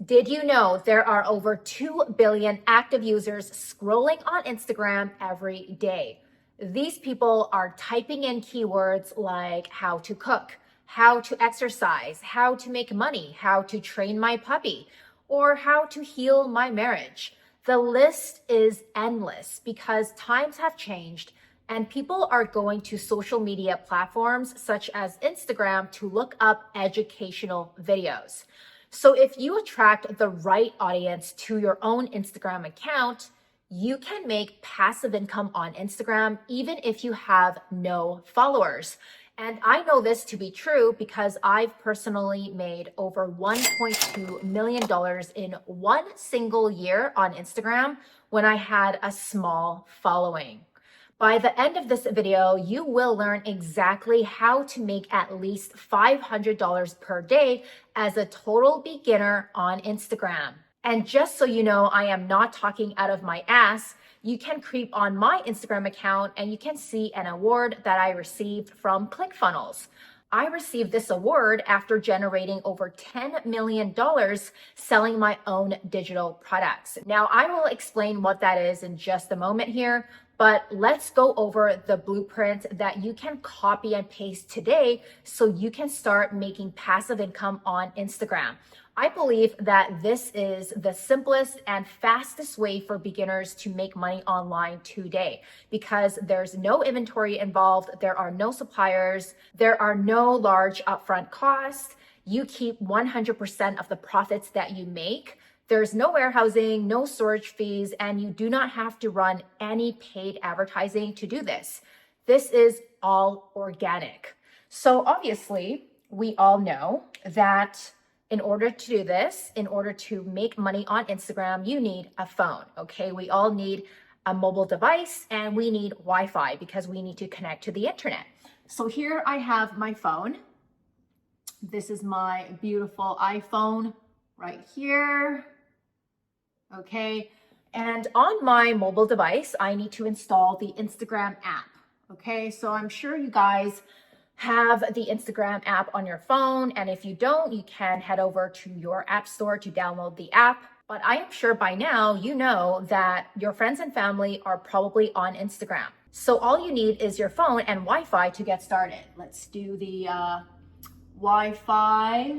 Did you know there are over 2 billion active users scrolling on Instagram every day? These people are typing in keywords like how to cook, how to exercise, how to make money, how to train my puppy, or how to heal my marriage. The list is endless because times have changed and people are going to social media platforms such as Instagram to look up educational videos. So if you attract the right audience to your own Instagram account, you can make passive income on Instagram even if you have no followers. And I know this to be true because I've personally made over $1.2 million in one single year on Instagram when I had a small following. By the end of this video, you will learn exactly how to make at least $500 per day as a total beginner on Instagram. And just so you know, I am not talking out of my ass. You can creep on my Instagram account and you can see an award that I received from ClickFunnels. I received this award after generating over $10 million selling my own digital products. Now, I will explain what that is in just a moment here, but let's go over the blueprint that you can copy and paste today so you can start making passive income on Instagram. I believe that this is the simplest and fastest way for beginners to make money online today because there's no inventory involved, there are no suppliers, there are no large upfront costs. You keep 100% of the profits that you make. There's no warehousing, no storage fees, and you do not have to run any paid advertising to do this. This is all organic. So obviously, we all know that in order to do this, in order to make money on Instagram, you need a phone, okay? We all need a mobile device and we need Wi-Fi because we need to connect to the internet. So here I have my phone. This is my beautiful iPhone right here, okay? And on my mobile device, I need to install the Instagram app, okay? So I'm sure you guys have the Instagram app on your phone. And if you don't, you can head over to your app store to download the app. But I am sure by now you know that your friends and family are probably on Instagram. So all you need is your phone and Wi-Fi to get started. Let's do the Wi-Fi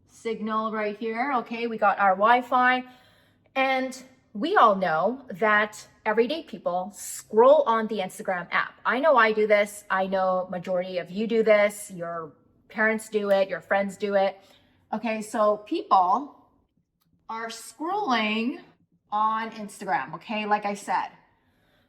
signal right here. Okay, we got our Wi-Fi. And we all know that everyday people scroll on the Instagram app. I know I do this. I know majority of you do this. Your parents do it. Your friends do it. Okay, so people are scrolling on Instagram. Okay, like I said,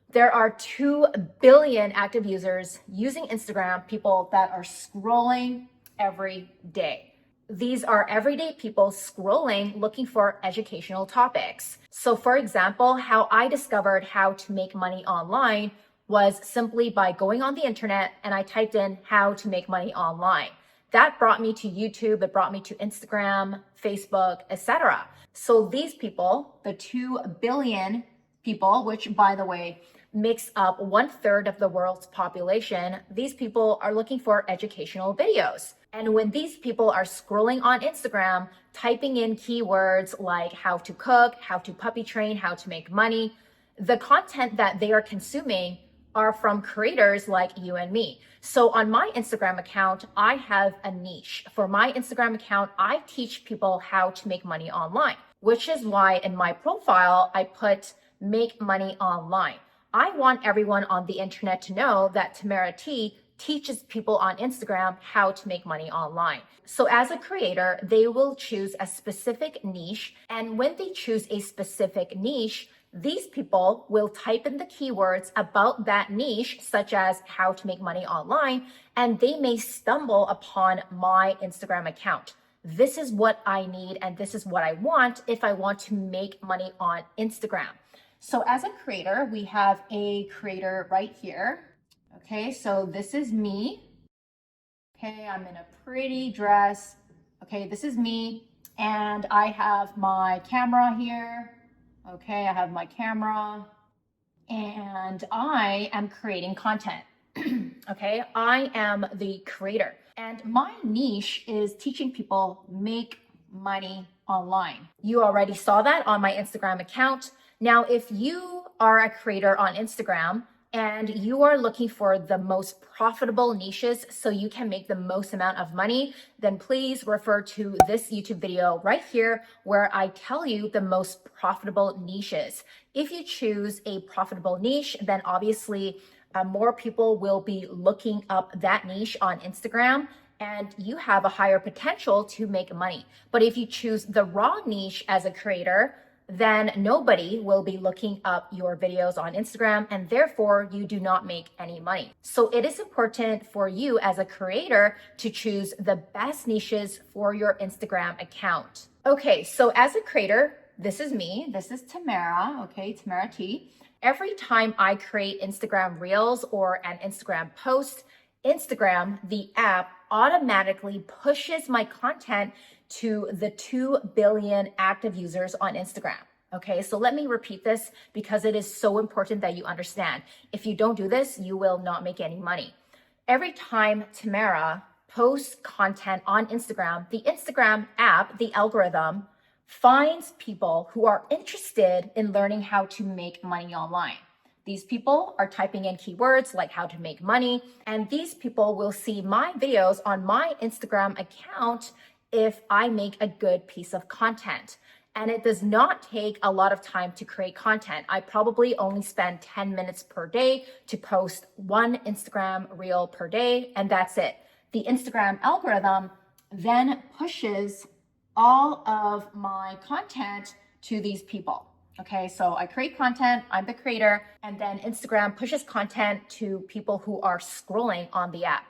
there are 2 billion active users using Instagram, people that are scrolling every day. These are everyday people scrolling, looking for educational topics. So for example, how I discovered how to make money online was simply by going on the internet and I typed in how to make money online. That brought me to YouTube, it brought me to Instagram, Facebook, etc. So these people, the 2 billion people, which by the way, makes up 1/3 of the world's population, these people are looking for educational videos. And when these people are scrolling on Instagram, typing in keywords like how to cook, how to puppy train, how to make money, the content that they are consuming are from creators like you and me. So on my Instagram account, I have a niche. For my Instagram account, I teach people how to make money online, which is why in my profile, I put make money online. I want everyone on the internet to know that Tamara T teaches people on Instagram how to make money online. So as a creator, they will choose a specific niche. And when they choose a specific niche, these people will type in the keywords about that niche, such as how to make money online, and they may stumble upon my Instagram account. This is what I need and this is what I want if I want to make money on Instagram. So as a creator, we have a creator right here. Okay, so this is me. Okay, I'm in a pretty dress. Okay, this is me. And I have my camera here. Okay, I have my camera. And I am creating content. Okay, I am the creator. And my niche is teaching people make money online. You already saw that on my Instagram account. Now, if you are a creator on Instagram and you are looking for the most profitable niches so you can make the most amount of money, then please refer to this YouTube video right here where I tell you the most profitable niches. If you choose a profitable niche, then obviously more people will be looking up that niche on Instagram and you have a higher potential to make money. But if you choose the wrong niche as a creator, then nobody will be looking up your videos on Instagram and therefore you do not make any money. So it is important for you as a creator to choose the best niches for your Instagram account. Okay, so as a creator, this is me, this is Tamara, okay, Tamara T. Every time I create Instagram Reels or an Instagram post, Instagram, the app, automatically pushes my content to the 2 billion active users on Instagram. Okay, so let me repeat this because it is so important that you understand. If you don't do this, you will not make any money. Every time Tamara posts content on Instagram, the Instagram app, the algorithm, finds people who are interested in learning how to make money online. These people are typing in keywords like how to make money, and these people will see my videos on my Instagram account if I make a good piece of content. And it does not take a lot of time to create content. I probably only spend 10 minutes per day to post one Instagram reel per day, and that's it. The Instagram algorithm then pushes all of my content to these people. Okay, so I create content, I'm the creator, and then Instagram pushes content to people who are scrolling on the app.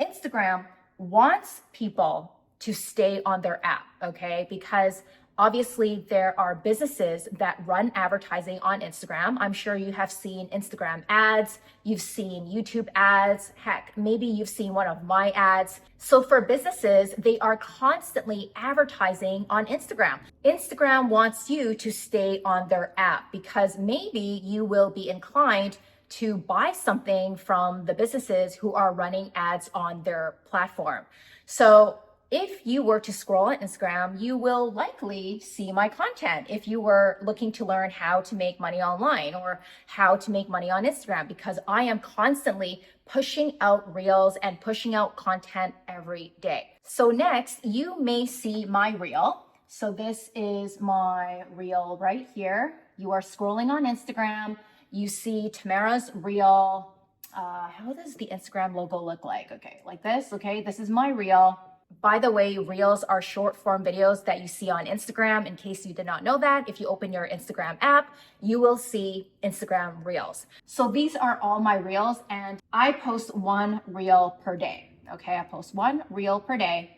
Instagram wants people to stay on their app, okay? Because obviously there are businesses that run advertising on Instagram. I'm sure you have seen Instagram ads, you've seen YouTube ads, heck, maybe you've seen one of my ads. So for businesses, they are constantly advertising on Instagram. Instagram wants you to stay on their app because maybe you will be inclined to buy something from the businesses who are running ads on their platform. So if you were to scroll on Instagram, you will likely see my content if you were looking to learn how to make money online or how to make money on Instagram, because I am constantly pushing out reels and pushing out content every day. So next, you may see my reel. So this is my reel right here. You are scrolling on Instagram. You see Tamara's reel. How does the Instagram logo look like? Okay, like this. Okay, this is my reel. By the way, Reels are short form videos that you see on Instagram. In case you did not know that, if you open your Instagram app, you will see Instagram Reels. So these are all my Reels and I post one Reel per day. Okay, I post one Reel per day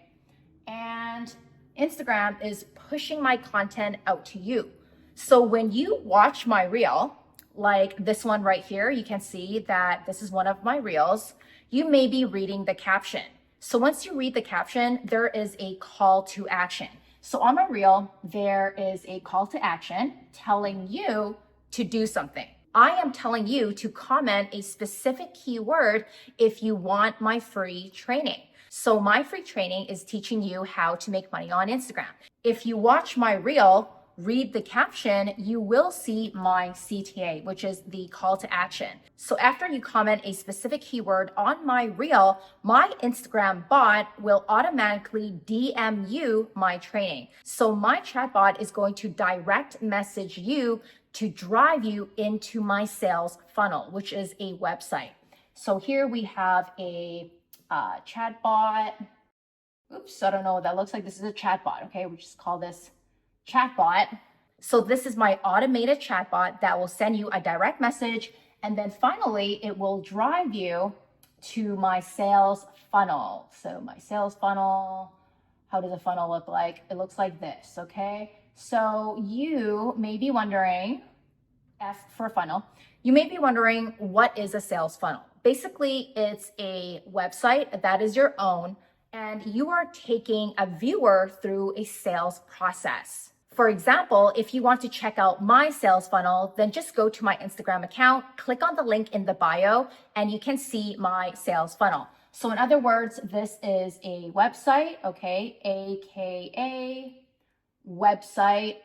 and Instagram is pushing my content out to you. So when you watch my Reel, like this one right here, you can see that this is one of my Reels. You may be reading the caption. So once you read the caption, there is a call to action. So on my reel, there is a call to action telling you to do something. I am telling you to comment a specific keyword if you want my free training. So my free training is teaching you how to make money on Instagram. If you watch my reel, read the caption, you will see my CTA, which is the call to action. So after you comment a specific keyword on my reel, my Instagram bot will automatically DM you my training. So my chatbot is going to direct message you to drive you into my sales funnel, which is a website. So here we have a chatbot. Oops, I don't know what that looks like. This is a chatbot, okay? We just call this chatbot. So this is my automated chatbot that will send you a direct message. And then finally, it will drive you to my sales funnel. So my sales funnel, how does a funnel look like? It looks like this, okay? So you may be wondering, F for funnel, you may be wondering, what is a sales funnel? Basically, it's a website that is your own, and you are taking a viewer through a sales process. For example, if you want to check out my sales funnel, then just go to my Instagram account, click on the link in the bio, and you can see my sales funnel. So in other words, this is a website, okay, AKA website.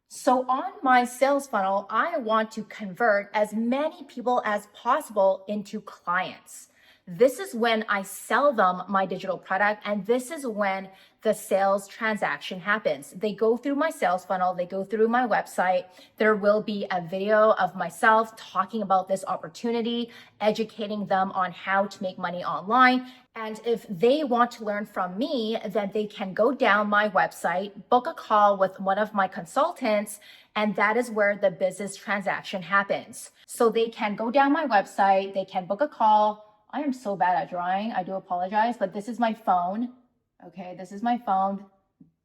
So on my sales funnel, I want to convert as many people as possible into clients. This is when I sell them my digital product, and this is when the sales transaction happens. They go through my sales funnel, they go through my website. There will be a video of myself talking about this opportunity, educating them on how to make money online. And if they want to learn from me, then they can go down my website, book a call with one of my consultants, and that is where the business transaction happens. So they can go down my website, they can book a call. I am so bad at drawing, I do apologize, but this is my phone. Okay, this is my phone.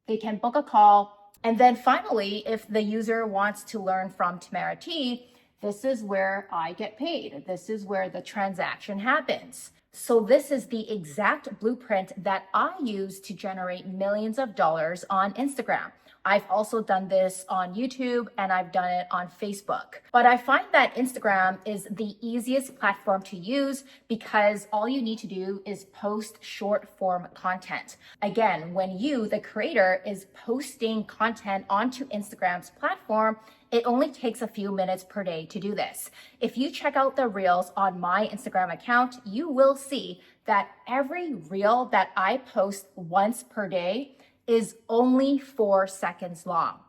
They can book a call. And then finally, if the user wants to learn from Tamara T, this is where I get paid. This is where the transaction happens. So this is the exact blueprint that I use to generate millions of dollars on Instagram. I've also done this on YouTube and I've done it on Facebook. But I find that Instagram is the easiest platform to use because all you need to do is post short form content. Again, when you, the creator, is posting content onto Instagram's platform, it only takes a few minutes per day to do this. If you check out the reels on my Instagram account, you will see that every reel that I post once per day is only 4 seconds long.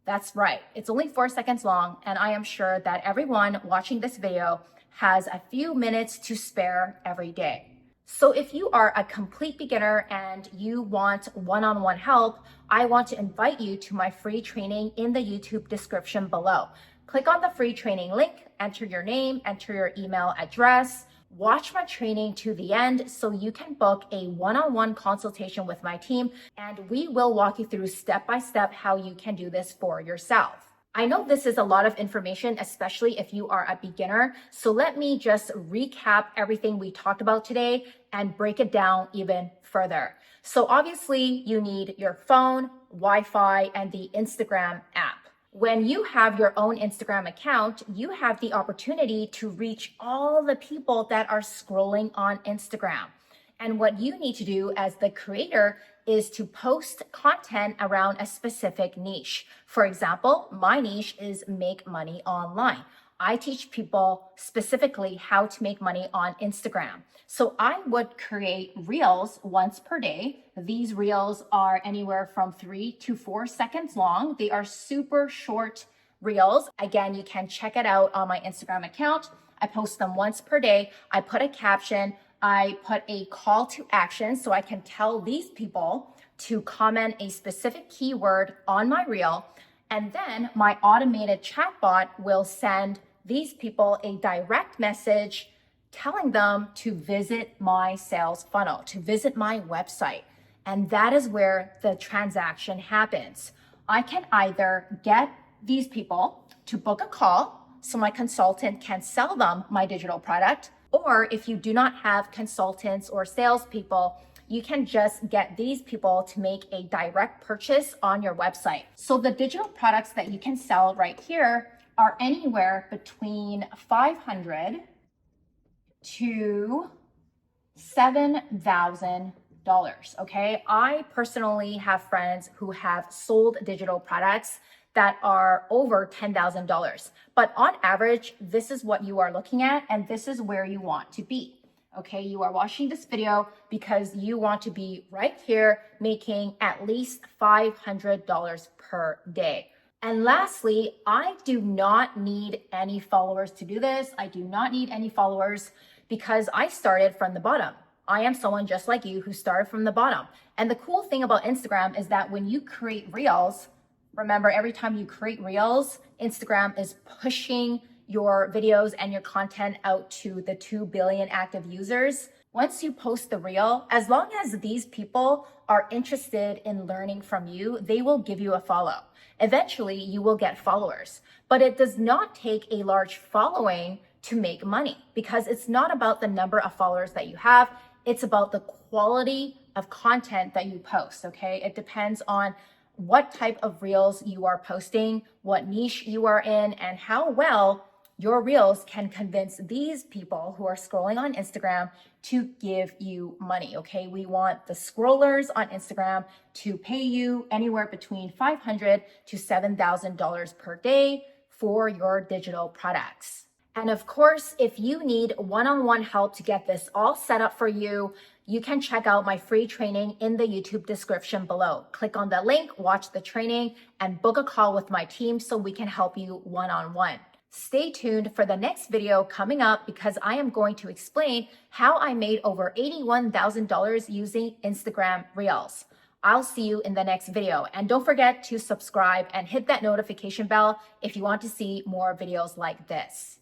That's right, it's only 4 seconds long, and I am sure that everyone watching this video has a few minutes to spare every day. So if you are a complete beginner and you want one-on-one help, I want to invite you to my free training in the YouTube description below. Click on the free training link, enter your name, enter your email address, watch my training to the end so you can book a one-on-one consultation with my team, and we will walk you through step-by-step how you can do this for yourself. I know this is a lot of information, especially if you are a beginner. So let me just recap everything we talked about today and break it down even further. So obviously you need your phone, Wi-Fi, and the Instagram app. When you have your own Instagram account, you have the opportunity to reach all the people that are scrolling on Instagram. And what you need to do as the creator is to post content around a specific niche. For example, my niche is make money online. I teach people specifically how to make money on Instagram. So I would create reels once per day. These reels are anywhere from 3 to 4 seconds long. They are super short reels. Again, you can check it out on my Instagram account. I post them once per day. I put a caption. I put a call to action so I can tell these people to comment a specific keyword on my reel. And then my automated chatbot will send these people a direct message telling them to visit my sales funnel, to visit my website. And that is where the transaction happens. I can either get these people to book a call so my consultant can sell them my digital product, or if you do not have consultants or salespeople, you can just get these people to make a direct purchase on your website. So the digital products that you can sell right here are anywhere between $500 to $7,000. Okay, I personally have friends who have sold digital products that are over $10,000. But on average, this is what you are looking at, and this is where you want to be. Okay, you are watching this video because you want to be right here making at least $500 per day. And lastly, I do not need any followers to do this. I do not need any followers because I started from the bottom. I am someone just like you who started from the bottom. And the cool thing about Instagram is that when you create reels, remember, every time you create reels, Instagram is pushing your videos and your content out to the 2 billion active users. Once you post the reel, as long as these people are interested in learning from you, they will give you a follow. Eventually, you will get followers. But it does not take a large following to make money because it's not about the number of followers that you have. It's about the quality of content that you post, okay? It depends on what type of reels you are posting, what niche you are in, and how well your reels can convince these people who are scrolling on Instagram to give you money, okay? We want the scrollers on Instagram to pay you anywhere between $500 to $7,000 per day for your digital products. And of course, if you need one-on-one help to get this all set up for you, you can check out my free training in the YouTube description below. Click on the link, watch the training, and book a call with my team so we can help you one-on-one. Stay tuned for the next video coming up because I am going to explain how I made over $81,000 using Instagram Reels. I'll see you in the next video. And don't forget to subscribe and hit that notification bell if you want to see more videos like this.